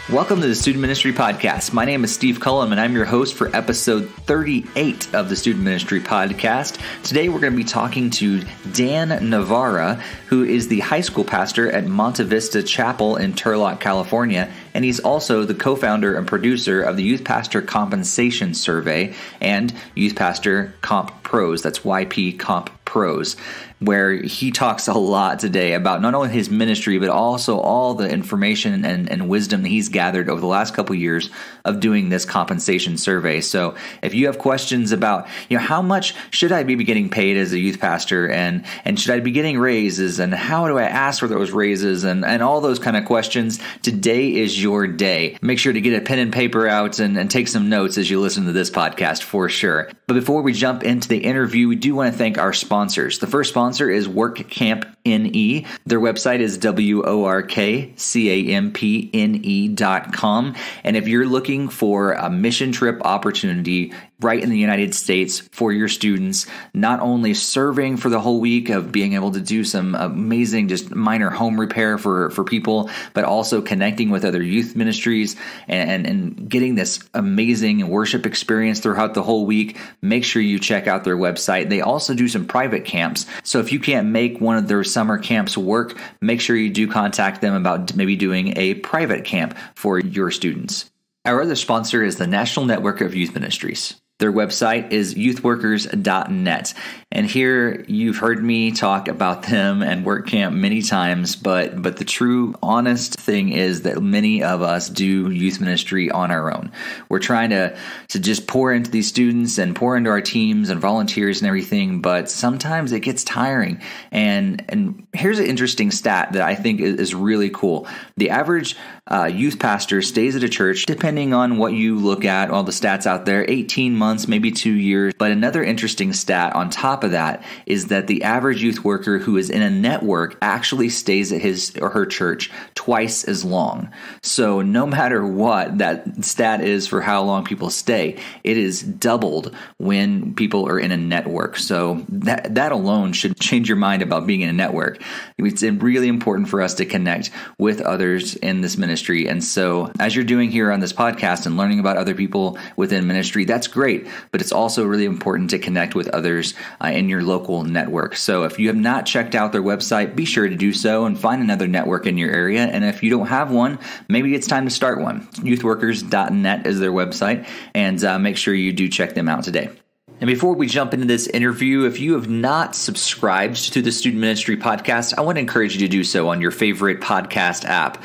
Welcome to the Student Ministry Podcast. My name is Steve Cullum, and I'm your host for episode 38 of the Student Ministry Podcast. Today, we're going to be talking to Dan Navarra, who is the high school pastor at Monte Vista Chapel in Turlock, California, and he's also the co-founder and producer of the Youth Pastor Compensation Survey and Youth Pastor Comp Pros. That's YP Comp Pros, where he talks a lot today about not only his ministry, but also all the information and wisdom that he's gathered over the last couple of years of doing this compensation survey. So if you have questions about, how much should I be getting paid as a youth pastor, and should I be getting raises, and how do I ask for those raises, and all those kind of questions, today is your day. Make sure to get a pen and paper out and take some notes as you listen to this podcast for sure. But before we jump into the interview, we do want to thank our sponsors. The first sponsor is WorkCamp NE. Their website is workcampne.com. And if you're looking for a mission trip opportunity right in the United States for your students, not only serving for the whole week of being able to do some amazing, just minor home repair for people, but also connecting with other youth ministries and getting this amazing worship experience throughout the whole week, make sure you check out their website. They also do some private camps. So if you can't make one of their summer camps work, make sure you do contact them about maybe doing a private camp for your students. Our other sponsor is the National Network of Youth Ministries. Their website is youthworkers.net. And here you've heard me talk about them and WorkCamp many times, but the true honest thing is that many of us do youth ministry on our own. We're trying to just pour into these students and pour into our teams and volunteers and everything, but sometimes it gets tiring. And here's an interesting stat that I think is really cool. The average youth pastor stays at a church, depending on what you look at, all the stats out there, 18 months, maybe 2 years. But another interesting stat on top of that is that the average youth worker who is in a network actually stays at his or her church twice as long. So no matter what that stat is for how long people stay, it is doubled when people are in a network. So that alone should change your mind about being in a network. It's really important for us to connect with others in this ministry. And so as you're doing here on this podcast and learning about other people within ministry, that's great. But it's also really important to connect with others in your local network. So if you have not checked out their website, be sure to do so and find another network in your area. And if you don't have one, maybe it's time to start one. Youthworkers.net is their website, and make sure you do check them out today. And before we jump into this interview, if you have not subscribed to the Student Ministry Podcast, I want to encourage you to do so on your favorite podcast app.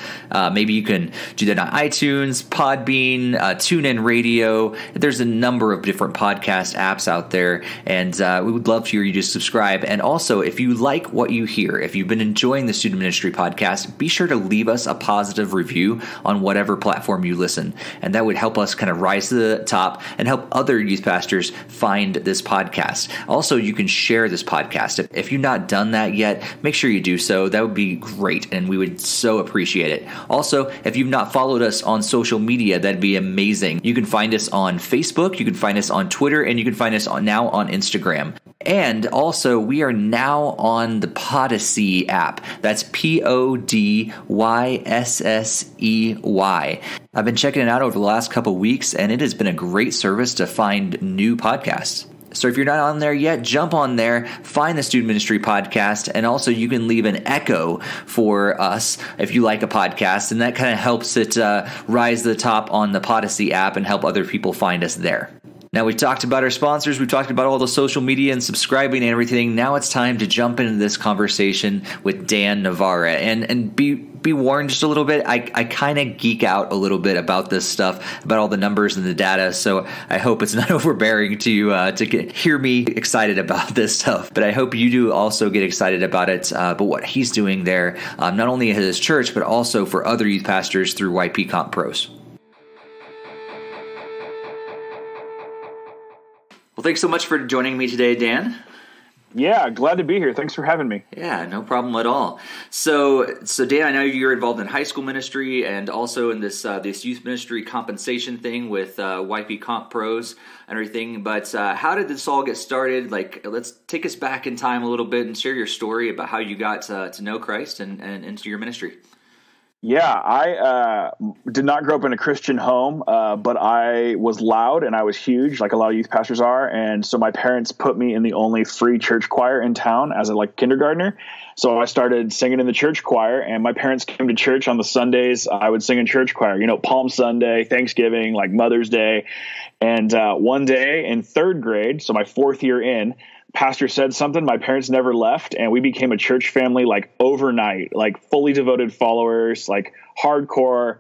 Maybe you can do that on iTunes, Podbean, TuneIn Radio. There's a number of different podcast apps out there, and we would love for you to subscribe. And also, if you like what you hear, if you've been enjoying the Student Ministry Podcast, be sure to leave us a positive review on whatever platform you listen. And that would help us kind of rise to the top and help other youth pastors find this podcast. Also, you can share this podcast. If you've not done that yet, make sure you do so. That would be great, and we would so appreciate it. Also, if you've not followed us on social media, that'd be amazing. You can find us on Facebook, you can find us on Twitter, and you can find us now on Instagram. And also, we are now on the Podyssey app. That's Podyssey. I've been checking it out over the last couple weeks, and it has been a great service to find new podcasts. So if you're not on there yet, jump on there, find the Student Ministry Podcast, and also you can leave an echo for us if you like a podcast, and that kind of helps it rise to the top on the Podyssey app and help other people find us there. Now, we talked about our sponsors, we talked about all the social media and subscribing and everything. Now it's time to jump into this conversation with Dan Navarra. And be warned just a little bit, I kind of geek out a little bit about this stuff, about all the numbers and the data, so I hope it's not overbearing to hear me excited about this stuff. But I hope you do also get excited about it, but what he's doing there, not only at his church, but also for other youth pastors through YP Comp Pros. Well, thanks so much for joining me today, Dan. Yeah, glad to be here. Thanks for having me. Yeah, no problem at all. So Dan, I know you're involved in high school ministry and also in this youth ministry compensation thing with YP Comp Pros and everything. But how did this all get started? Like, let's take us back in time a little bit and share your story about how you got to know Christ and into your ministry. Yeah, I did not grow up in a Christian home, but I was loud and I was huge, like a lot of youth pastors are. And so my parents put me in the only free church choir in town as a kindergartner. So I started singing in the church choir, and my parents came to church on the Sundays. I would sing in church choir, Palm Sunday, Thanksgiving, like Mother's Day. And one day in third grade, so my fourth year in, pastor said something, my parents never left, and we became a church family overnight, fully devoted followers, hardcore,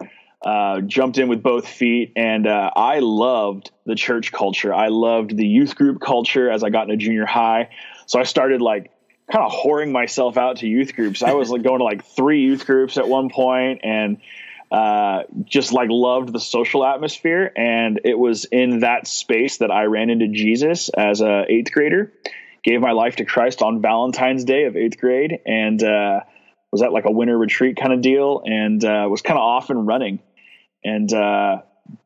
jumped in with both feet. And I loved the church culture. I loved the youth group culture as I got into junior high. So I started kind of whoring myself out to youth groups. I was going to 3 youth groups at one point, and just loved the social atmosphere. And it was in that space that I ran into Jesus as a 8th grader. Gave my life to Christ on Valentine's Day of 8th grade, and was at a winter retreat kind of deal, and was kind of off and running. And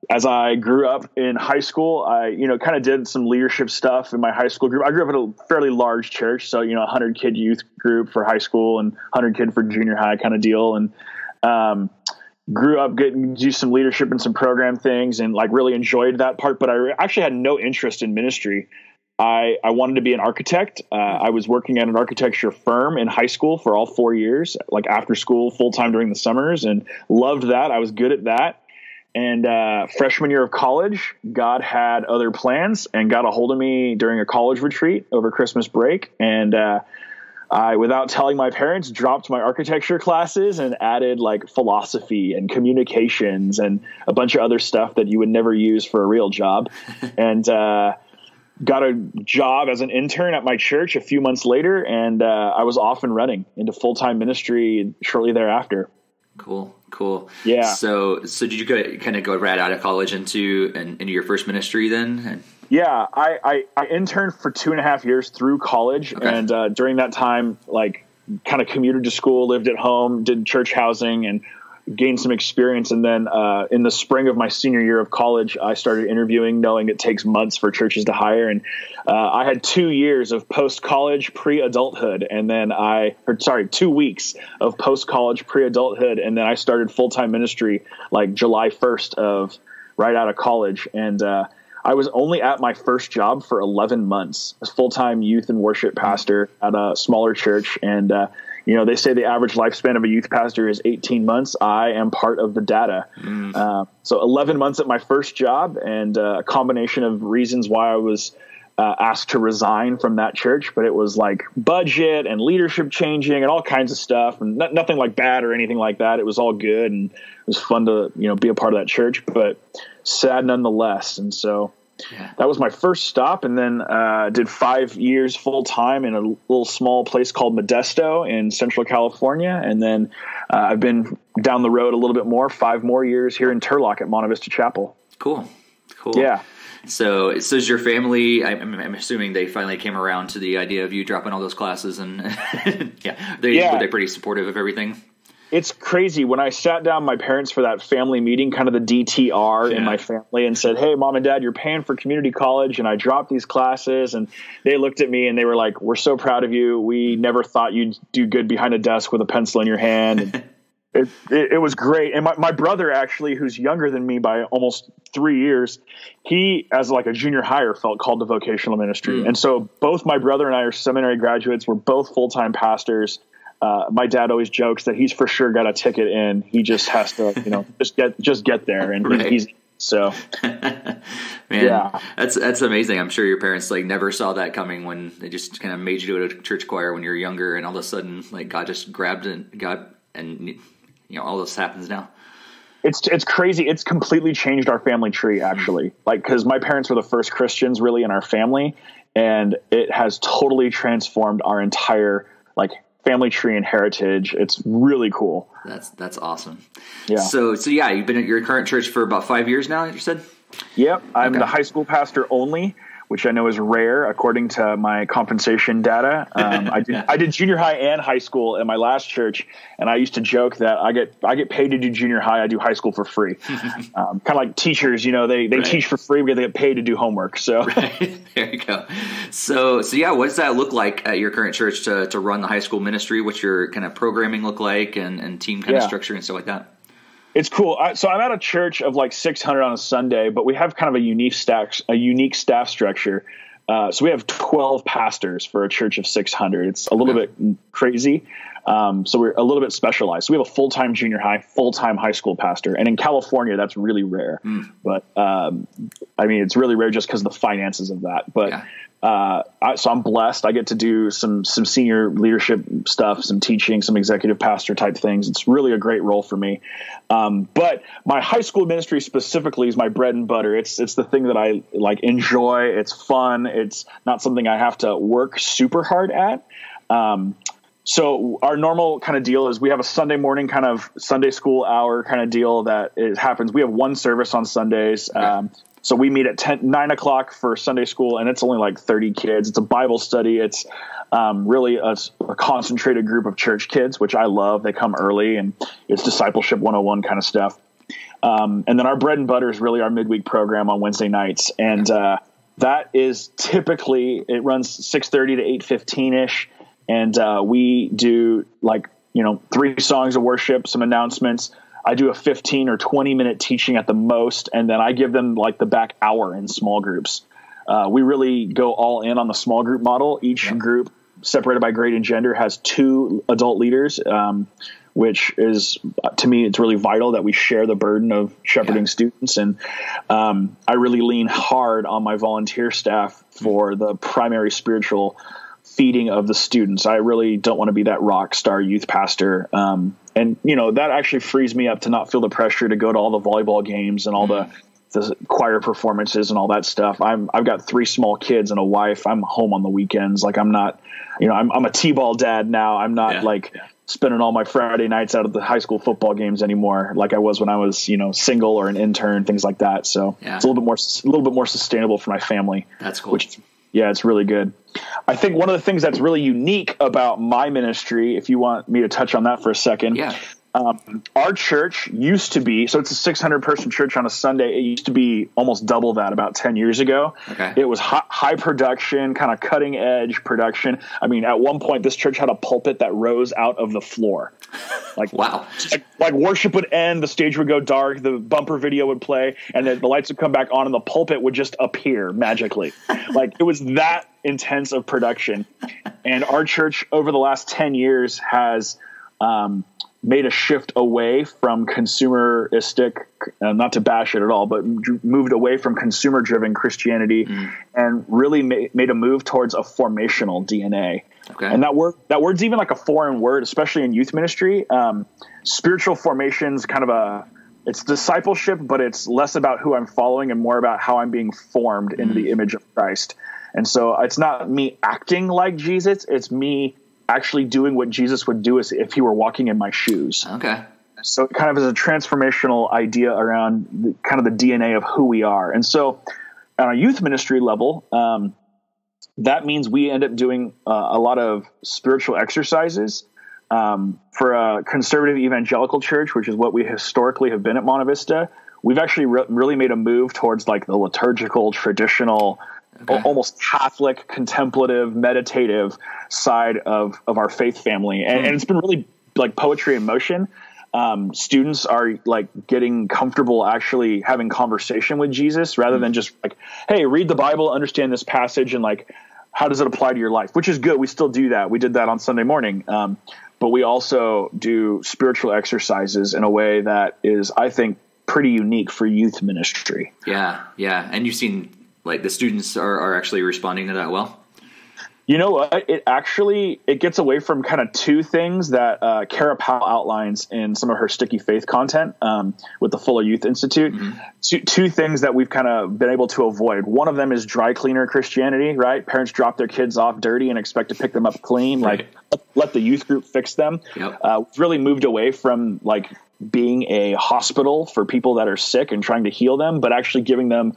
as I grew up in high school, I kind of did some leadership stuff in my high school group. I grew up in a fairly large church, so 100 kid youth group for high school and 100 kid for junior high kind of deal, and grew up getting to do some leadership and some program things, and really enjoyed that part. But I actually had no interest in ministry. I wanted to be an architect. I was working at an architecture firm in high school for all 4 years, after school, full time during the summers, and loved that. I was good at that. And freshman year of college, God had other plans and got a hold of me during a college retreat over Christmas break. And I, without telling my parents, dropped my architecture classes and added philosophy and communications and a bunch of other stuff that you would never use for a real job. And got a job as an intern at my church a few months later, and I was off and running into full-time ministry shortly thereafter. Cool. Yeah. So did you go right out of college into your first ministry then? Yeah, I interned for 2.5 years through college, okay. And during that time, kind of commuted to school, lived at home, did church housing, and gained some experience. And then in the spring of my senior year of college, I started interviewing, knowing it takes months for churches to hire. And I had 2 years of post-college pre-adulthood. And then 2 weeks of post-college pre-adulthood. And then I started full-time ministry July 1st of right out of college. And I was only at my first job for 11 months as full-time youth and worship pastor at a smaller church. And they say the average lifespan of a youth pastor is 18 months. I am part of the data. So 11 months at my first job, and a combination of reasons why I was asked to resign from that church. But it was budget and leadership changing and all kinds of stuff, and nothing bad or anything like that. It was all good, and it was fun to be a part of that church, but sad nonetheless. And so that was my first stop, and then did 5 years full time in a little small place called Modesto in Central California, and then I've been down the road a little bit more, 5 more years here in Turlock at Monte Vista Chapel. Cool. Yeah. So is your family? I'm assuming they finally came around to the idea of you dropping all those classes, and were they pretty supportive of everything? It's crazy. When I sat down my parents for that family meeting, kind of the DTR in my family, and said, "Hey, Mom and Dad, you're paying for community college, and I dropped these classes," and they looked at me and they were like, "We're so proud of you. We never thought you'd do good behind a desk with a pencil in your hand." And it was great. And my brother, actually, who's younger than me by almost 3 years, he, as a junior higher, felt called to vocational ministry. And so both my brother and I are seminary graduates. We're both full-time pastors. My dad always jokes that he's for sure got a ticket in. He just has to, just get there, and right. he's so. Man, yeah, that's amazing. I'm sure your parents never saw that coming when they just kind of made you do a church choir when you were younger, and all of a sudden God just grabbed and all this happens now. It's crazy. It's completely changed our family tree, actually. Because my parents were the first Christians really in our family, and it has totally transformed our entire family tree and heritage. It's really cool. That's awesome. Yeah. So you've been at your current church for about 5 years now, you said? Yep. I'm the high school pastor only, which I know is rare according to my compensation data. I did junior high and high school at my last church, and I used to joke that I get paid to do junior high. I do high school for free. Kind of like teachers, they right. teach for free because they get paid to do homework. So right. There you go. So what does that look like at your current church to run the high school ministry? What's your kind of programming look like and team kind of structure and stuff like that? It's cool. So I'm at a church of like 600 on a Sunday, but we have kind of a unique staff structure. So we have 12 pastors for a church of 600. It's a little bit crazy. So we're a little bit specialized. So we have a full-time junior high, full-time high school pastor. And in California, that's really rare. But I mean, it's really rare just because of the finances of that. But so I'm blessed. I get to do some senior leadership stuff, some teaching, some executive pastor type things. It's really a great role for me. But my high school ministry specifically is my bread and butter. It's the thing that I like enjoy. It's fun. It's not something I have to work super hard at. So our normal kind of deal is we have a Sunday morning kind of Sunday school hour kind of deal that it happens. We have one service on Sundays. So we meet at 9 o'clock for Sunday school, and it's only like 30 kids. It's a Bible study. It's really a concentrated group of church kids, which I love. They come early, and it's discipleship 101 kind of stuff. And then our bread and butter is really our midweek program on Wednesday nights. And that is typically, it runs 6:30 to 8:15-ish. And we do 3 songs of worship, some announcements. I do a 15 or 20 minute teaching at the most. And then I give them like the back hour in small groups. We really go all in on the small group model. Each group separated by grade and gender has 2 adult leaders, which is, to me, it's really vital that we share the burden of shepherding students. And I really lean hard on my volunteer staff for the primary spiritual feeding of the students. I really don't want to be that rock star youth pastor. And that actually frees me up to not feel the pressure to go to all the volleyball games and all the choir performances and all that stuff. I've got 3 small kids and a wife. I'm home on the weekends. Like I'm not, I'm a T-ball dad now. I'm not spending all my Friday nights out at the high school football games anymore, like I was when I was, single or an intern, things like that. So it's a little bit more sustainable for my family. That's cool. It's really good. I think one of the things that's really unique about my ministry, if you want me to touch on that for a second, our church used to be, so it's a 600 person church on a Sunday. It used to be almost double that about 10 years ago. Okay. It was high production, kind of cutting edge production. I mean, at one point this church had a pulpit that rose out of the floor. Like, wow. Like worship would end, the stage would go dark, the bumper video would play, and then the lights would come back on and the pulpit would just appear magically. Like it was that intense of production. And our church over the last 10 years has, made a shift away from consumeristic, not to bash it at all, but moved away from consumer-driven Christianity and really made a move towards a formational DNA. Okay. And that word's even like a foreign word, especially in youth ministry. Spiritual formation's kind of it's discipleship, but it's less about who I'm following and more about how I'm being formed into the image of Christ. And so it's not me acting like Jesus, it's me actually doing what Jesus would do if he were walking in my shoes. Okay. So it kind of is a transformational idea around kind of the DNA of who we are. And so on a youth ministry level, that means we end up doing a lot of spiritual exercises. For a conservative evangelical church, which is what we historically have been at Monte Vista, we've actually really made a move towards like the liturgical, traditional, almost Catholic, contemplative, meditative side of our faith family. And it's been really like poetry in motion. Students are like getting comfortable actually having conversation with Jesus rather than just like, hey, read the Bible, understand this passage, and like, how does it apply to your life? Which is good. We still do that. We did that on Sunday morning. But we also do spiritual exercises in a way that is, I think, pretty unique for youth ministry. Yeah. Yeah. And you've seen like the students are actually responding to that well? You know what? It gets away from kind of 2 things that Kara Powell outlines in some of her Sticky Faith content with the Fuller Youth Institute. Mm-hmm. Two things that we've kind of been able to avoid. One of them is dry cleaner Christianity, right? Parents drop their kids off dirty and expect to pick them up clean. Right. Like let the youth group fix them. Yep. We've really moved away from like being a hospital for people that are sick and trying to heal them, but actually giving them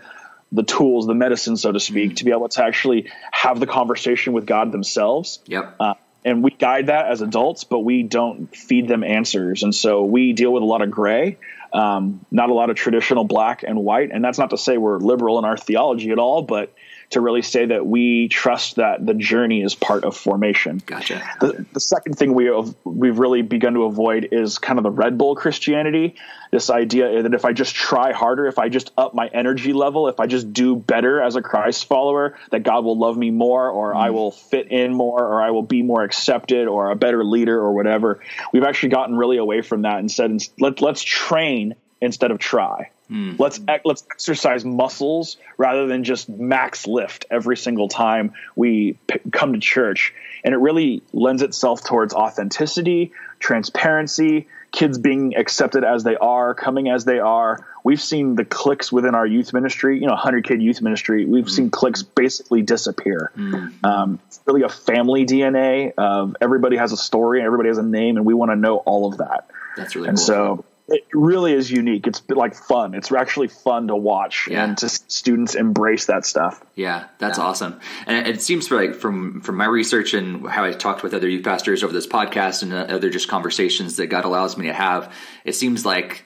the tools, the medicine, so to speak, to be able to actually have the conversation with God themselves. Yep. And we guide that as adults, but we don't feed them answers. And so we deal with a lot of gray, not a lot of traditional black and white. And that's not to say we're liberal in our theology at all, but to really say that we trust that the journey is part of formation. Gotcha. The second thing we've really begun to avoid is kind of the Red Bull Christianity. This idea that if I just try harder, if I just up my energy level, if I just do better as a Christ follower, that God will love me more, or I will fit in more, or I will be more accepted, or a better leader, or whatever. We've actually gotten really away from that and said, let's train instead of try. Let's exercise muscles rather than just max lift every single time we come to church. And it really lends itself towards authenticity, transparency, kids being accepted as they are, coming as they are. We've seen the cliques within our youth ministry, 100-kid youth ministry. We've seen cliques basically disappear. It's really a family DNA of everybody has a story and everybody has a name, and we want to know all of that. That's really cool. And so it really is unique. It's like fun. It's actually fun to watch and to students embrace that stuff. Yeah, that's awesome. And it seems from my research and how I talked with other youth pastors over this podcast and other just conversations that God allows me to have, it seems like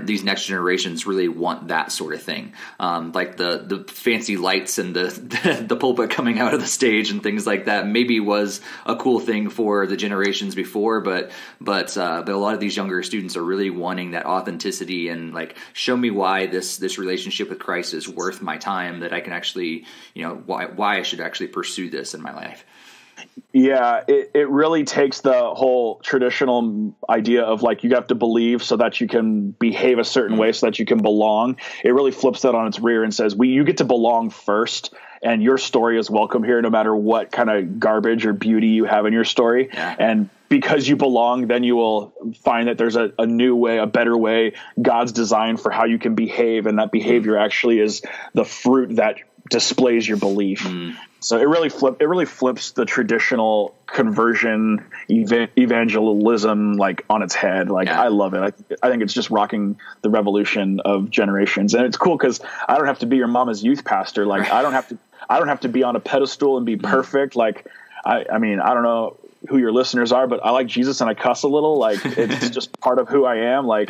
these next generations really want that sort of thing, like the fancy lights and the pulpit coming out of the stage and things like that. Maybe was a cool thing for the generations before, but a lot of these younger students are really wanting that authenticity and like, show me why this relationship with Christ is worth my time, that I can actually, why I should actually pursue this in my life. Yeah, it really takes the whole traditional idea of like, you have to believe so that you can behave a certain way so that you can belong. It really flips that on its rear and says, you get to belong first, and your story is welcome here no matter what kind of garbage or beauty you have in your story. Yeah. And because you belong, then you will find that there's a new way, a better way God's designed for how you can behave. And that behavior actually is the fruit that displays your belief. So it really flips the traditional conversion evangelism like on its head. Like, I love it. I think it's just rocking the revolution of generations. And it's cool because I don't have to be your mama's youth pastor. Like, I don't have to be on a pedestal and be perfect. Like, I mean, I don't know who your listeners are, but I like Jesus and I cuss a little. Like, it's just part of who I am. Like,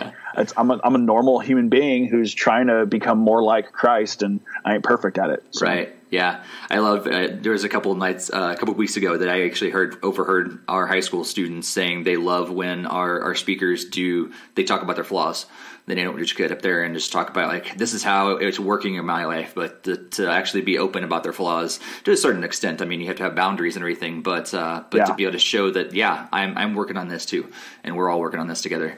I'm a normal human being who's trying to become more like Christ, and I ain't perfect at it. So. Right. Yeah. I love, there was a couple of nights, a couple of weeks ago that I actually overheard our high school students saying they love when our speakers they talk about their flaws. They don't just get up there and just talk about like, this is how it's working in my life, but to actually be open about their flaws to a certain extent. I mean, you have to have boundaries and everything, but to be able to show that, I'm working on this too. And we're all working on this together.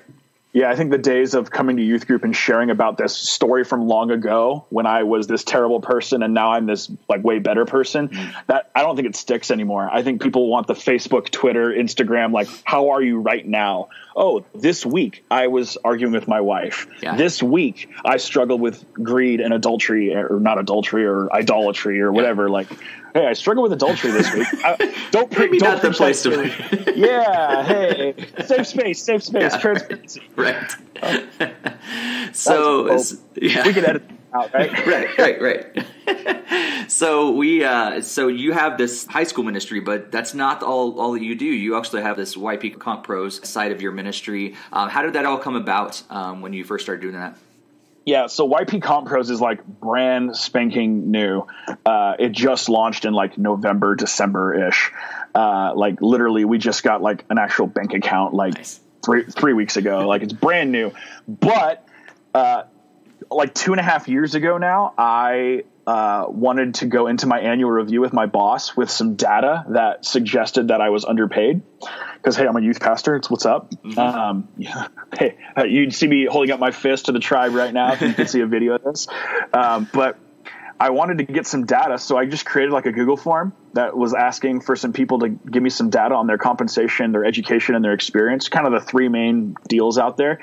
Yeah, I think the days of coming to youth group and sharing about this story from long ago when I was this terrible person and now I'm this like way better person, that I don't think it sticks anymore. I think people want the Facebook, Twitter, Instagram, like, how are you right now? Oh, this week I was arguing with my wife. Yeah. This week I struggled with greed and adultery, or not adultery, or idolatry, or whatever. Like, hey, I struggled with adultery this week. Don't not the place to be. Yeah, hey, safe space, transparency. Right. So we can edit it out, right? right. So you have this high school ministry, but that's not all that you do. You actually have this YP Comp Pros side of your ministry. How did that all come about when you first started doing that? Yeah, so YP Comp Pros is like brand spanking new. It just launched in like November, December-ish. Like literally we just got like an actual bank account like nice. three weeks ago. Like, it's brand new. But like 2.5 years ago now, I wanted to go into my annual review with my boss with some data that suggested that I was underpaid. Because, hey, I'm a youth pastor. It's what's up. Hey, you'd see me holding up my fist to the tribe right now if you could see a video of this. But I wanted to get some data, so I just created like a Google form that was asking for some people to give me some data on their compensation, their education, and their experience, kind of the three main deals out there,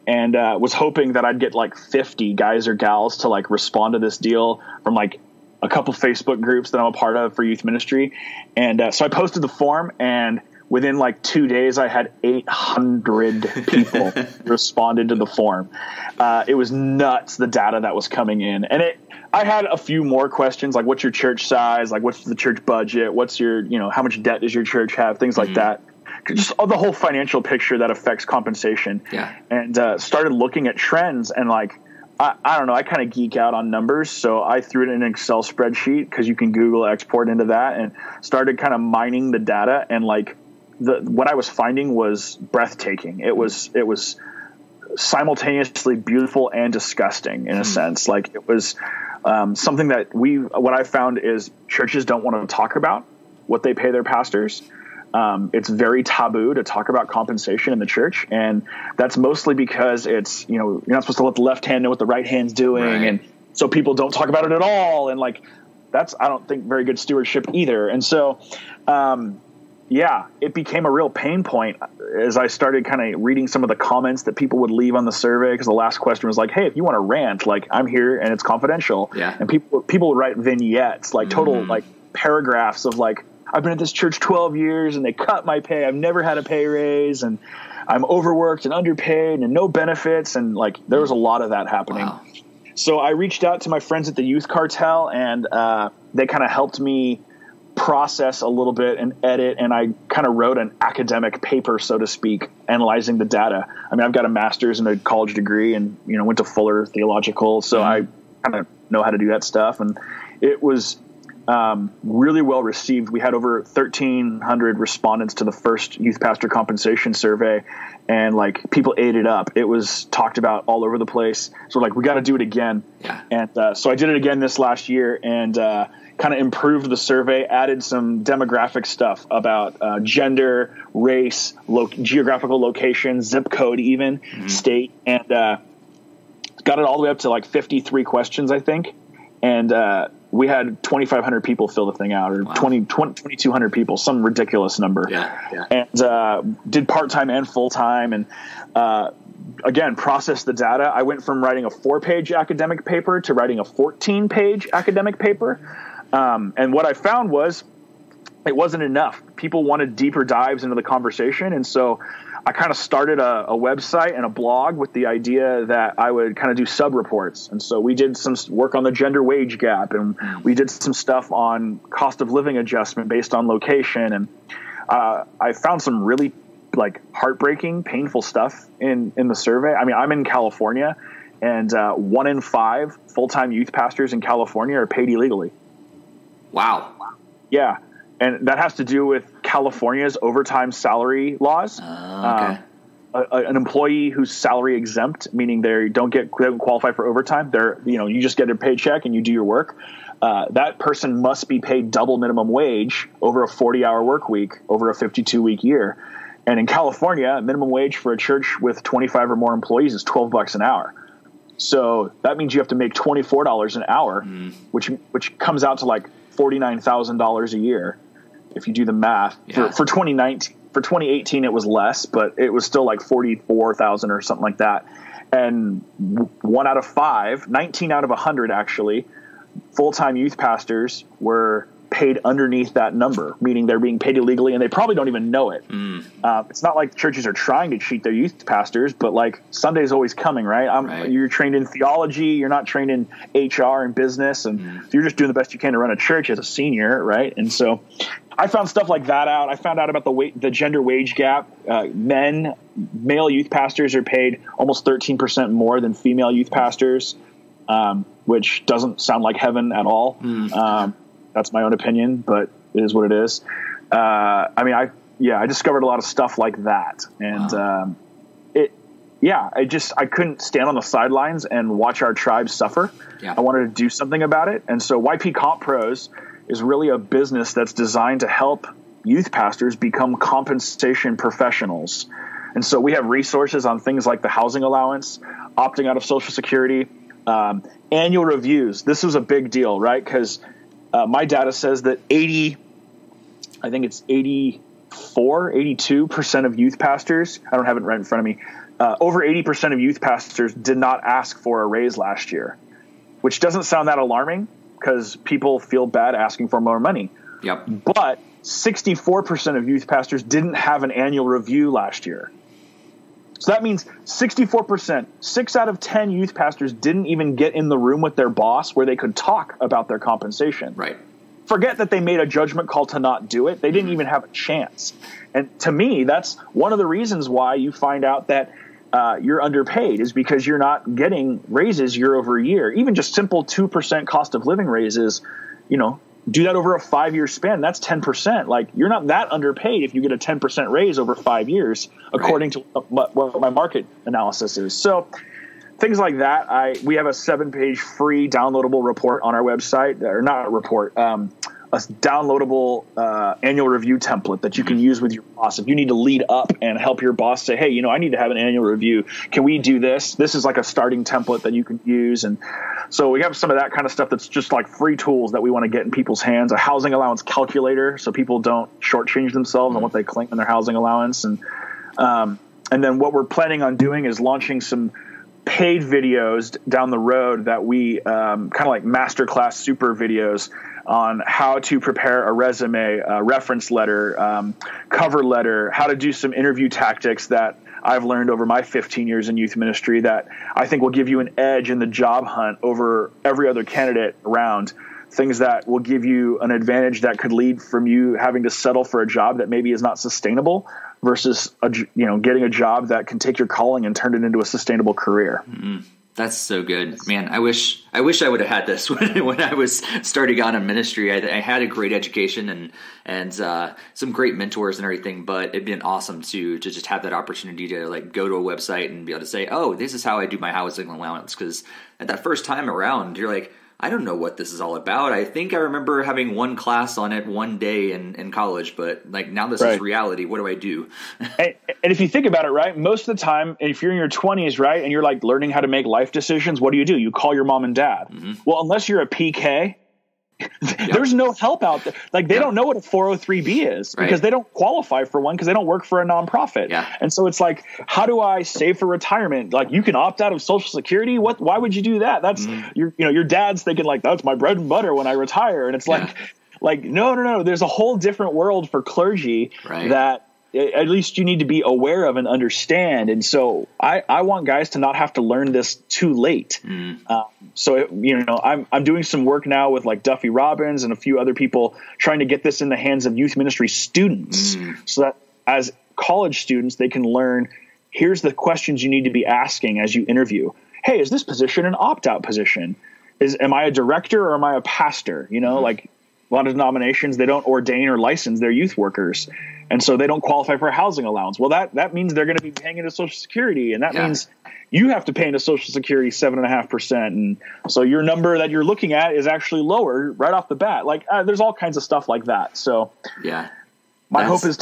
and was hoping that I'd get like 50 guys or gals to like respond to this deal from like a couple Facebook groups that I'm a part of for youth ministry. And so I posted the form, and within like 2 days, I had 800 people responded to the form. It was nuts, the data that was coming in. And I had a few more questions, like what's your church size? Like, what's the church budget? What's your, how much debt does your church have? Things like that. Just the whole financial picture that affects compensation. Yeah. And started looking at trends, and like I don't know. I kind of geek out on numbers. So I threw it in an Excel spreadsheet because you can Google export into that, and started kind of mining the data. And like what I was finding was breathtaking. It was simultaneously beautiful and disgusting in a sense. Like it was something that what I found is churches don't want to talk about what they pay their pastors. It's very taboo to talk about compensation in the church. And that's mostly because it's, you're not supposed to let the left hand know what the right hand's doing. Right. And so people don't talk about it at all. And like, that's, I don't think, very good stewardship either. And so, it became a real pain point as I started kind of reading some of the comments that people would leave on the survey. Because the last question was like, hey, if you want to rant, like I'm here and it's confidential. Yeah. And people would write vignettes, like total like paragraphs of like, I've been at this church 12 years and they cut my pay. I've never had a pay raise and I'm overworked and underpaid and no benefits. And like, there was a lot of that happening. Wow. So I reached out to my friends at the Youth Cartel, and they kind of helped me process a little bit and edit. And I kind of wrote an academic paper, so to speak, analyzing the data. I mean, I've got a master's and a college degree and, went to Fuller Theological. So I kind of know how to do that stuff. And it was really well received. We had over 1,300 respondents to the first youth pastor compensation survey, and like people ate it up. It was talked about all over the place. So like, we got to do it again. Yeah. And so I did it again this last year, and kind of improved the survey, added some demographic stuff about gender, race, geographical location, zip code, even state, and got it all the way up to like 53 questions, I think. And we had 2,500 people fill the thing out, or 2,200 people, some ridiculous number. Yeah. And did part-time and full-time, and again, processed the data. I went from writing a 4-page academic paper to writing a 14-page academic paper. And what I found was it wasn't enough. People wanted deeper dives into the conversation. And so I kind of started a website and a blog with the idea that I would kind of do sub-reports. And so we did some work on the gender wage gap, and we did some stuff on cost of living adjustment based on location. And I found some really like heartbreaking, painful stuff in the survey. I mean, I'm in California, and 1 in 5 full-time youth pastors in California are paid illegally. Wow. Yeah. And that has to do with California's overtime salary laws. Okay. An employee who's salary exempt, meaning they don't qualify for overtime. You just get a paycheck and you do your work. That person must be paid double minimum wage over a 40-hour work week over a 52-week year. And in California, minimum wage for a church with 25 or more employees is $12 an hour. So that means you have to make $24 an hour, which comes out to like $49,000 a year if you do the math. For 2019. For 2018 it was less, but it was still like 44,000 or something like that. And 1 out of 5, 19 out of 100 actually, full-time youth pastors were paid underneath that number, meaning they're being paid illegally and they probably don't even know it. It's not like churches are trying to cheat their youth pastors, but like Sunday's always coming, right? You're trained in theology, you're not trained in HR and business, and so you're just doing the best you can to run a church as a senior, right? And so I found stuff like that out. I found out about the gender wage gap. Male youth pastors are paid almost 13% more than female youth pastors, which doesn't sound like heaven at all. That's my own opinion, but it is what it is. I discovered a lot of stuff like that. And I couldn't stand on the sidelines and watch our tribe suffer. Yeah. I wanted to do something about it. And so YP Comp Pros is really a business that's designed to help youth pastors become compensation professionals. And so we have resources on things like the housing allowance, opting out of Social Security, annual reviews. This was a big deal, right? Because my data says that 82% of youth pastors, I don't have it right in front of me, over 80% of youth pastors did not ask for a raise last year, which doesn't sound that alarming because people feel bad asking for more money. Yep. But 64% of youth pastors didn't have an annual review last year. So that means 64%, 6 out of 10 youth pastors didn't even get in the room with their boss where they could talk about their compensation. Right. Forget that they made a judgment call to not do it. They didn't even have a chance. And to me, that's one of the reasons why you find out that you're underpaid is because you're not getting raises year over year. Even just simple 2% cost of living raises, do that over a 5-year span. That's 10%. Like, you're not that underpaid if you get a 10% raise over 5 years, according to what my market analysis is. So things like that. We have a 7-page free downloadable report on our website, or not a report, a downloadable annual review template that you can use with your boss. If you need to lead up and help your boss say, hey, I need to have an annual review. Can we do this? This is like a starting template that you can use. And so we have some of that kind of stuff that's just like free tools that we want to get in people's hands. A housing allowance calculator so people don't shortchange themselves on what they claim in their housing allowance. And then what we're planning on doing is launching some paid videos down the road that we kind of like masterclass super videos on how to prepare a resume, a reference letter, cover letter, how to do some interview tactics that I've learned over my 15 years in youth ministry that I think will give you an edge in the job hunt over every other candidate around. Things that will give you an advantage that could lead from you having to settle for a job that maybe is not sustainable versus getting a job that can take your calling and turn it into a sustainable career. Mm-hmm. That's so good, man. I wish I would have had this when I was starting out in ministry. I had a great education and some great mentors and everything, but it'd been awesome to just have that opportunity to like go to a website and be able to say, oh, this is how I do my housing allowance. Because at that first time around, you're like, I don't know what this is all about. I think I remember having one class on it one day in college, but like now this is reality. What do I do? and if you think about it, right, most of the time, if you're in your 20s, right, and you're like learning how to make life decisions, what do? You call your mom and dad. Mm-hmm. Well, unless you're a PK, there's no help out there. Like they don't know what a 403B is because they don't qualify for one because they don't work for a nonprofit. Yeah. And so it's like, how do I save for retirement? Like you can opt out of Social Security. Why would you do that? That's your dad's thinking like, that's my bread and butter when I retire. And it's like, no. There's a whole different world for clergy that at least you need to be aware of and understand. And so I want guys to not have to learn this too late. I'm doing some work now with like Duffy Robbins and a few other people trying to get this in the hands of youth ministry students so that as college students, they can learn, here's the questions you need to be asking as you interview. Hey, is this position an opt-out position? Am I a director or am I a pastor? Like a lot of denominations, they don't ordain or license their youth workers. And so they don't qualify for a housing allowance. Well, that means they're going to be paying into Social Security. And that means you have to pay into Social Security 7.5%. And so your number that you're looking at is actually lower right off the bat. Like there's all kinds of stuff like that. So my hope is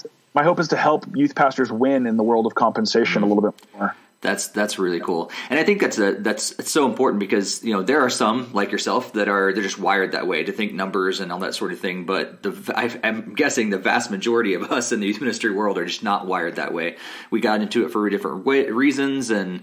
to help youth pastors win in the world of compensation a little bit more. That's really cool. And I think that's so important because, there are some like yourself they're just wired that way to think numbers and all that sort of thing. But I'm guessing the vast majority of us in the youth ministry world are just not wired that way. We got into it for different reasons but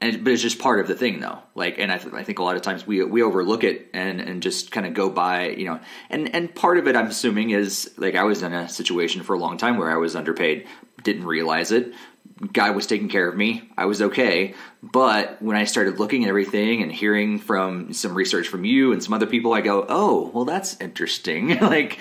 it's just part of the thing though. Like, and I think a lot of times we overlook it and just kind of go by, and part of it I'm assuming is like I was in a situation for a long time where I was underpaid, didn't realize it. Guy was taking care of me. I was okay. But when I started looking at everything and hearing from some research from you and some other people, I go, oh, well, that's interesting. I think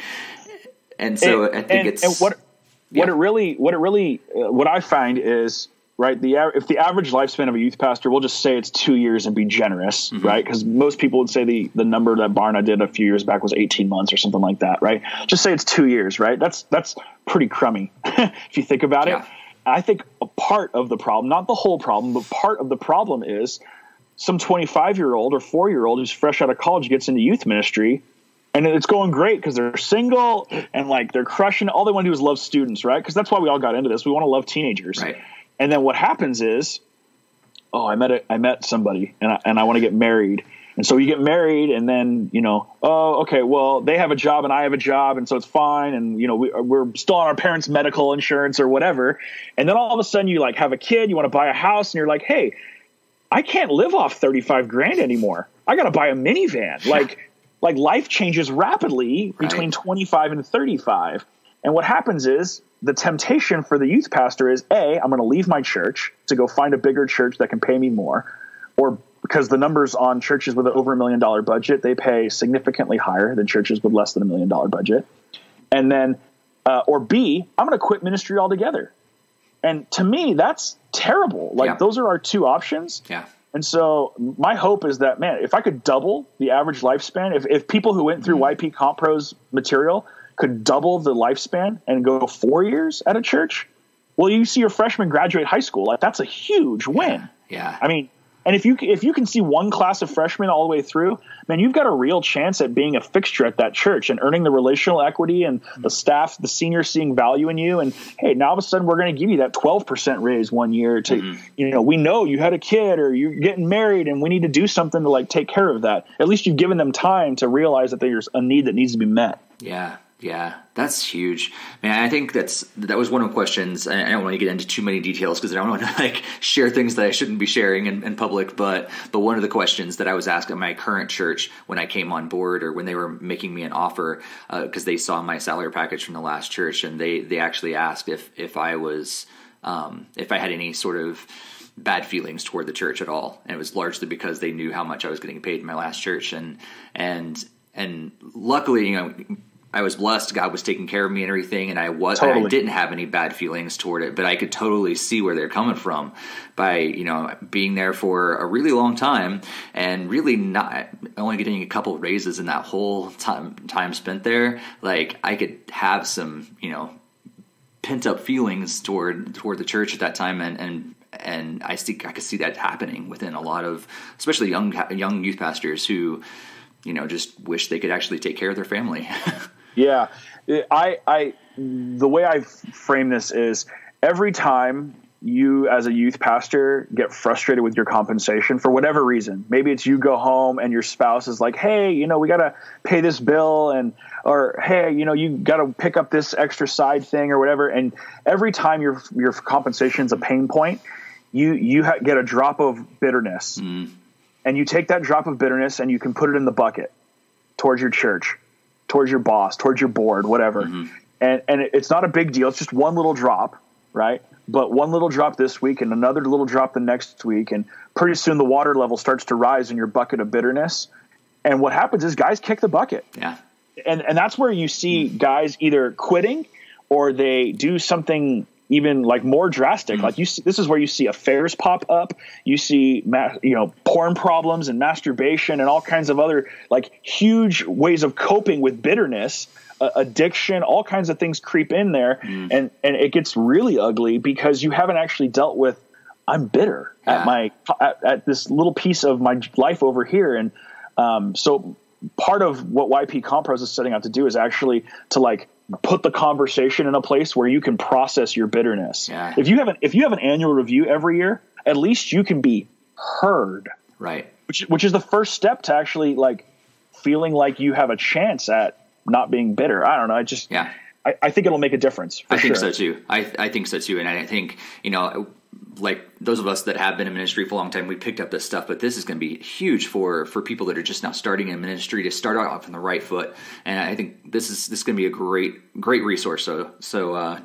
what I find is, right, if the average lifespan of a youth pastor, we'll just say it's 2 years and be generous, right? Because most people would say the number that Barna did a few years back was 18 months or something like that, right? Just say it's 2 years, right? That's pretty crummy if you think about it. I think a part of the problem, not the whole problem, but part of the problem is some 25-year-old or 4-year-old who's fresh out of college gets into youth ministry and it's going great because they're single and like they're crushing. All they want to do is love students, right? Because that's why we all got into this. We want to love teenagers. Right. And then what happens is, I met somebody and I want to get married. And so you get married and then, okay, well, they have a job and I have a job. And so it's fine. And, we're still on our parents' medical insurance or whatever. And then all of a sudden you like have a kid, you want to buy a house and you're like, hey, I can't live off 35 grand anymore. I got to buy a minivan. Like life changes rapidly between 25 and 35. And what happens is the temptation for the youth pastor is I'm going to leave my church to go find a bigger church that can pay me more, or because the numbers on churches with an over $1 million budget, they pay significantly higher than churches with less than $1 million budget. And then, or B, I'm going to quit ministry altogether. And to me, that's terrible. Like those are our two options. Yeah. And so my hope is that, man, if I could double the average lifespan, if people who went through YP Comp Pro's material could double the lifespan and go 4 years at a church, well, you see your freshman graduate high school. Like that's a huge win. Yeah. I mean, and if you can see one class of freshmen all the way through, man, you've got a real chance at being a fixture at that church and earning the relational equity and the staff, the seniors seeing value in you. And hey, now all of a sudden we're going to give you that 12% raise 1 year to, we know you had a kid or you're getting married and we need to do something to like take care of that. At least you've given them time to realize that there's a need that needs to be met. Yeah. Yeah, that's huge. Man, I think that was one of the questions. I don't want to get into too many details because I don't want to like share things that I shouldn't be sharing in public. But one of the questions that I was asked at my current church when I came on board, or when they were making me an offer, because they saw my salary package from the last church, and they actually asked if I had any sort of bad feelings toward the church at all, and it was largely because they knew how much I was getting paid in my last church, and luckily, I was blessed. God was taking care of me and everything, and I didn't have any bad feelings toward it, but I could totally see where they're coming from by, being there for a really long time and really not only getting a couple of raises in that whole time spent there. Like I could have some, pent up feelings toward the church at that time. And I could see that happening within a lot of, especially young youth pastors who, just wish they could actually take care of their family. Yeah. The way I frame this is every time you as a youth pastor get frustrated with your compensation for whatever reason, maybe it's you go home and your spouse is like, hey, we got to pay this bill or, hey, you got to pick up this extra side thing or whatever. And every time your compensation is a pain point, you get a drop of bitterness and you take that drop of bitterness and you can put it in the bucket towards your church, towards your boss, towards your board, whatever. And it's not a big deal. It's just one little drop, right? But one little drop this week and another little drop the next week. And pretty soon the water level starts to rise in your bucket of bitterness. And what happens is guys kick the bucket. Yeah. And that's where you see guys either quitting or they do something even like more drastic. Like this is where you see affairs pop up. You see, porn problems and masturbation and all kinds of other like huge ways of coping with bitterness, addiction, all kinds of things creep in there. And it gets really ugly because you haven't actually dealt with, I'm bitter at this little piece of my life over here. And so part of what YP Compros is setting out to do is actually to like put the conversation in a place where you can process your bitterness. Yeah. If you have an annual review every year, at least you can be heard. Right. Which is the first step to actually like feeling like you have a chance at not being bitter. I don't know. I think it'll make a difference. I think so too. I think so too. And I think, like those of us that have been in ministry for a long time, we picked up this stuff, but this is going to be huge for people that are just now starting in ministry to start off on the right foot. And I think this is going to be a great resource. So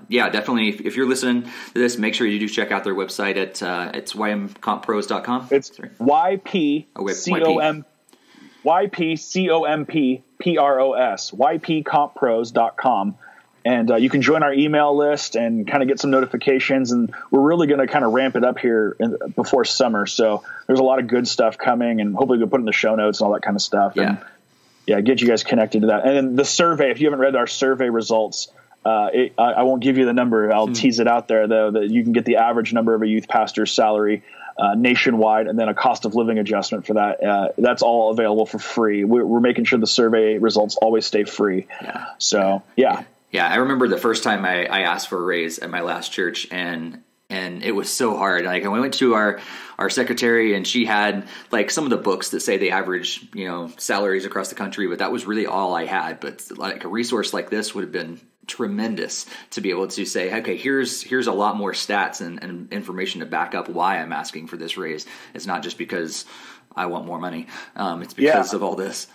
definitely. If you're listening to this, make sure you do check out their website at it's ymcompros.com. It's YPCOMPROS, YPCompros.com. And you can join our email list and kind of get some notifications. And we're really going to kind of ramp it up here before summer. So there's a lot of good stuff coming, and hopefully we'll put in the show notes and all that kind of stuff. Yeah. And get you guys connected to that. And then the survey, if you haven't read our survey results, I won't give you the number. I'll tease it out there, though, that you can get the average number of a youth pastor's salary nationwide, and then a cost of living adjustment for that. That's all available for free. We're making sure the survey results always stay free. Yeah. So, yeah. Yeah, I remember the first time I asked for a raise at my last church, and it was so hard. Like, I went to our secretary, and she had like some of the books that say the average, salaries across the country, but that was really all I had. But like a resource like this would have been tremendous to be able to say, okay, here's a lot more stats and information to back up why I'm asking for this raise. It's not just because I want more money. It's because of all this.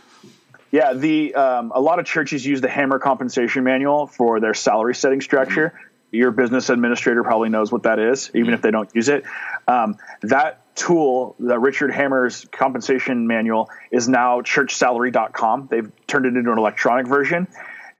Yeah, a lot of churches use the Hammer compensation manual for their salary setting structure. Your business administrator probably knows what that is, even if they don't use it. That tool, the Richard Hammer's compensation manual, is now churchsalary.com. They've turned it into an electronic version.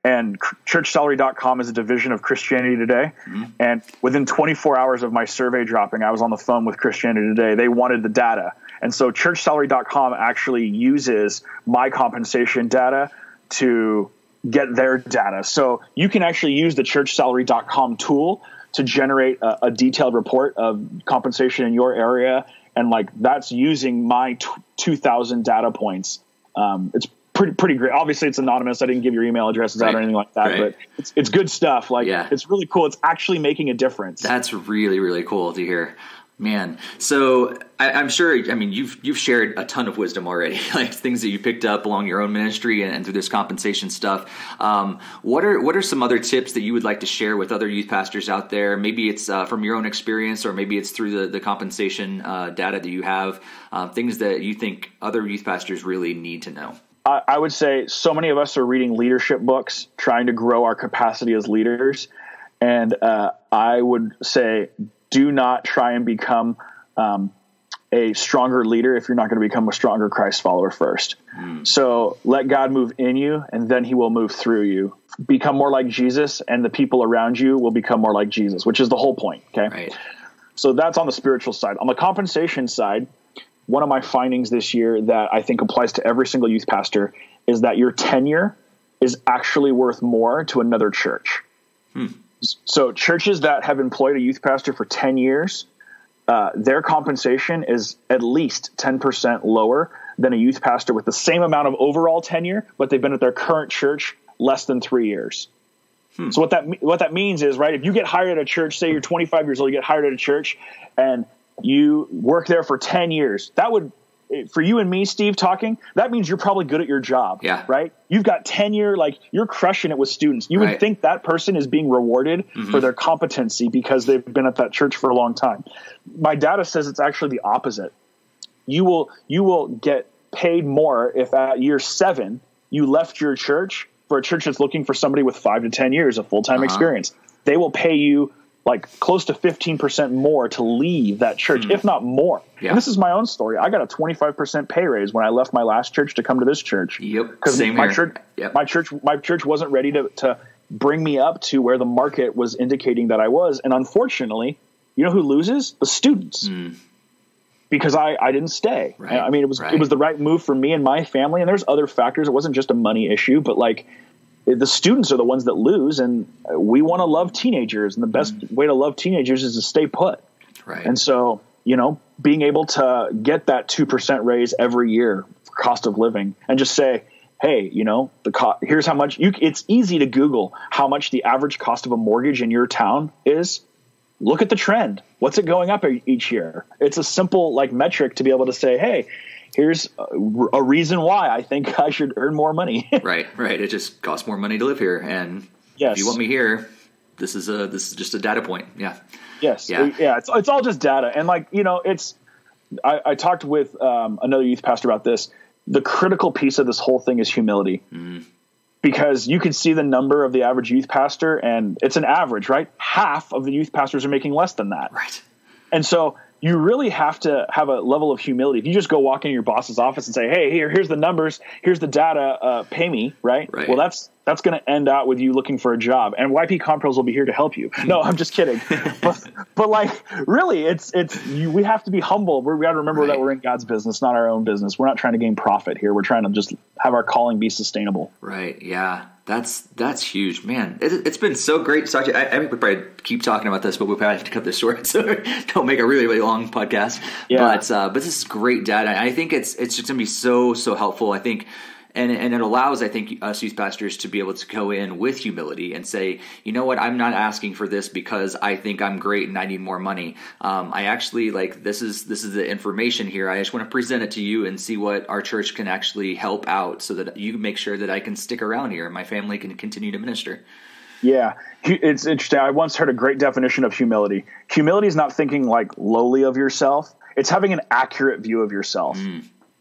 And churchsalary.com is a division of Christianity Today. And within 24 hours of my survey dropping, I was on the phone with Christianity Today. They wanted the data. And so churchsalary.com actually uses my compensation data to get their data. So you can actually use the churchsalary.com tool to generate a detailed report of compensation in your area. And like, that's using my 2,000 data points. It's pretty great. Obviously it's anonymous. I didn't give your email addresses out or anything like that, but it's good stuff. Like, it's really cool. It's actually making a difference. That's really, really cool to hear, man. So I'm sure, I mean, you've shared a ton of wisdom already, like things that you picked up along your own ministry and through this compensation stuff. What are some other tips that you would like to share with other youth pastors out there? Maybe it's from your own experience, or maybe it's through the compensation data that you have, things that you think other youth pastors really need to know. I would say so many of us are reading leadership books, trying to grow our capacity as leaders. And I would say, do not try and become a stronger leader if you're not going to become a stronger Christ follower first. So let God move in you, and then he will move through you. Become more like Jesus, and the people around you will become more like Jesus, which is the whole point. Okay. Right. So that's on the spiritual side. On the compensation side, one of my findings this year that I think applies to every single youth pastor is that your tenure is actually worth more to another church. So churches that have employed a youth pastor for 10 years, their compensation is at least 10% lower than a youth pastor with the same amount of overall tenure, but they've been at their current church less than 3 years. So what that means is, right, if you get hired at a church, say you're 25 years old, you get hired at a church and you work there for 10 years, that would, for you and me, Steve, talking, that means you're probably good at your job, right? You've got tenure, like you're crushing it with students. You would think that person is being rewarded for their competency because they've been at that church for a long time. My data says it's actually the opposite. You will get paid more if at year 7 you left your church for a church that's looking for somebody with 5 to 10 years of full-time experience. They will pay you like close to 15% more to leave that church, if not more. And this is my own story. I got a 25% pay raise when I left my last church to come to this church. Because my church wasn't ready to bring me up to where the market was indicating that I was. And unfortunately, you know who loses? The students. Because I didn't stay. I mean, it was the right move for me and my family. And there's other factors. It wasn't just a money issue, but like, the students are the ones that lose, and we want to love teenagers, and the best way to love teenagers is to stay put. And so, you know, being able to get that 2% raise every year for cost of living and just say, hey, you know, here's how much it's easy to Google how much the average cost of a mortgage in your town is. Look at the trend. What's it going up each year? It's a simple like metric to be able to say, hey, here's a reason why I think I should earn more money. Right. It just costs more money to live here, and if you want me here, this is just a data point. It's all just data, and like, you know, I talked with another youth pastor about this. The critical piece of this whole thing is humility, because you can see the number of the average youth pastor, and it's an average, right? Half of the youth pastors are making less than that, right? And so you really have to have a level of humility. If you just go walk into your boss's office and say, hey, here's the numbers, here's the data, pay me, right? Well, that's going to end out with you looking for a job, and YP Compros will be here to help you. No, I'm just kidding. but like, really, we have to be humble. We got to remember that we're in God's business, not our own business. We're not trying to gain profit here. We're trying to just have our calling be sustainable. Right. Yeah. That's huge, man. It's been so great to talk to you. I mean, we probably keep talking about this, but we'll probably have to cut this short, so don't make a really, really long podcast. But this is great data. I think it's just going to be so helpful. I think. And it allows, I think, us youth pastors to be able to go in with humility and say, you know what, I'm not asking for this because I think I'm great and I need more money. I actually this is the information here. I just want to present it to you and see what our church can actually help out so that you can make sure that I can stick around here and my family can continue to minister. Yeah, it's interesting. I once heard a great definition of humility. Humility is not thinking like lowly of yourself. It's having an accurate view of yourself.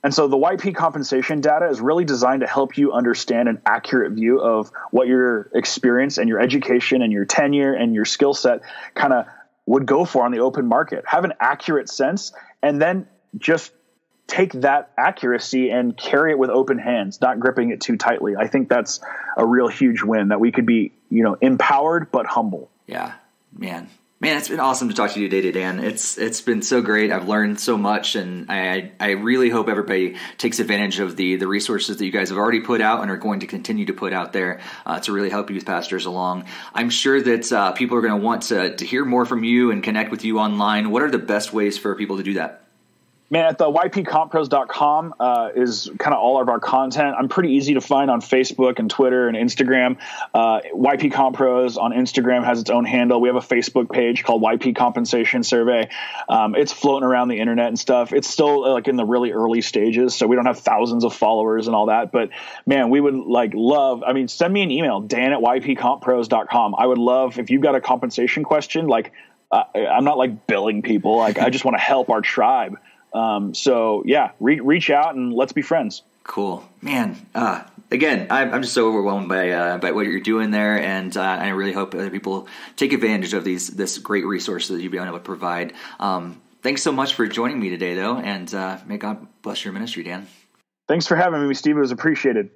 And so the YP compensation data is really designed to help you understand an accurate view of what your experience and your education and your tenure and your skill set kind of would go for on the open market. Have an accurate sense, and then just take that accuracy and carry it with open hands, not gripping it too tightly. I think that's a real huge win, that we could be, empowered but humble. Yeah, man, it's been awesome to talk to you today, Dan. It's been so great. I've learned so much, and I really hope everybody takes advantage of the resources that you guys have already put out and are going to continue to put out there to really help youth pastors along. I'm sure that people are going to want to hear more from you and connect with you online. What are the best ways for people to do that? Man, at the ypcompros.com is kind of all of our content. I'm pretty easy to find on Facebook and Twitter and Instagram. YP Compros on Instagram has its own handle. We have a Facebook page called YP Compensation Survey. It's floating around the internet and stuff. It's still like in the really early stages, so we don't have thousands of followers and all that. But man, we would love, send me an email, dan@ypcompros.com. I would love, if you've got a compensation question, I'm not billing people. I just want to help our tribe. So yeah, reach out and let's be friends. Cool, man. Again, I'm just so overwhelmed by what you're doing there, and I really hope other people take advantage of this great resource that you've been able to provide. Thanks so much for joining me today, though, and may God bless your ministry, Dan. Thanks for having me, Steve. It was appreciated.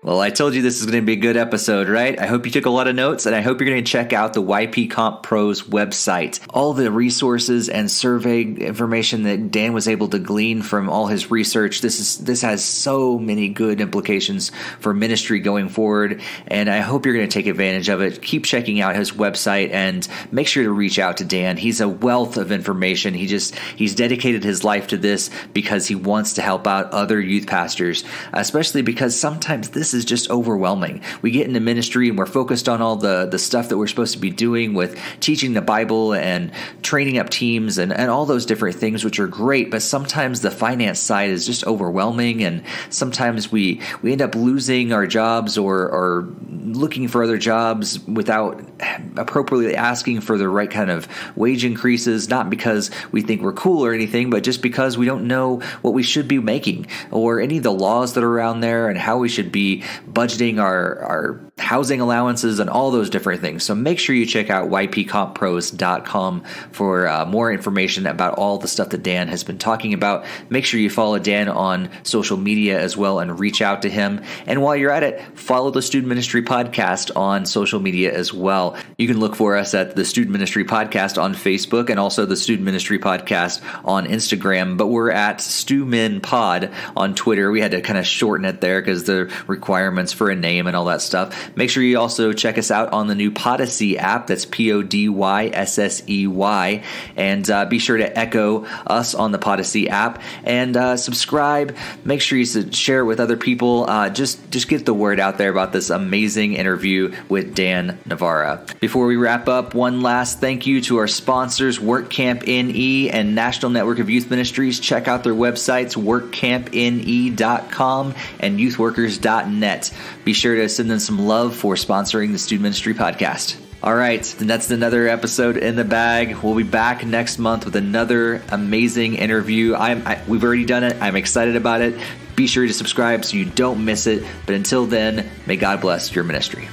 Well, I told you this is going to be a good episode, right? I hope you took a lot of notes, and I hope you're going to check out the YP Comp Pros website. All the resources and survey information that Dan was able to glean from all his research, this has so many good implications for ministry going forward, and I hope you're going to take advantage of it. Keep checking out his website and make sure to reach out to Dan. He's a wealth of information. He's dedicated his life to this because he wants to help out other youth pastors, especially because sometimes this is just overwhelming. We get into ministry and we're focused on all the stuff that we're supposed to be doing with teaching the Bible and training up teams and all those different things, which are great, but sometimes the finance side is just overwhelming, and sometimes we end up losing our jobs or looking for other jobs without appropriately asking for the right kind of wage increases, not because we think we're cool or anything, but just because we don't know what we should be making or any of the laws that are around there and how we should be budgeting our housing allowances and all those different things. So make sure you check out ypcompros.com for more information about all the stuff that Dan has been talking about. Make sure you follow Dan on social media as well and reach out to him. And while you're at it, follow the Student Ministry Podcast on social media as well. You can look for us at the Student Ministry Podcast on Facebook and also the Student Ministry Podcast on Instagram, but we're at StuMinPod on Twitter. We had to kind of shorten it there because the requirements for a name and all that stuff. Make sure you also check us out on the new Podyssey app. That's PODYSSEY. And be sure to echo us on the Podyssey app and subscribe. Make sure you share it with other people. Just get the word out there about this amazing interview with Dan Navarra. Before we wrap up, one last thank you to our sponsors, WorkCamp NE and National Network of Youth Ministries. Check out their websites, workcampne.com and youthworkers.net. Be sure to send them some love for sponsoring the Student Ministry Podcast. All right, that's another episode in the bag. We'll be back next month with another amazing interview. We've already done it. I'm excited about it. Be sure to subscribe so you don't miss it. But until then, may God bless your ministry.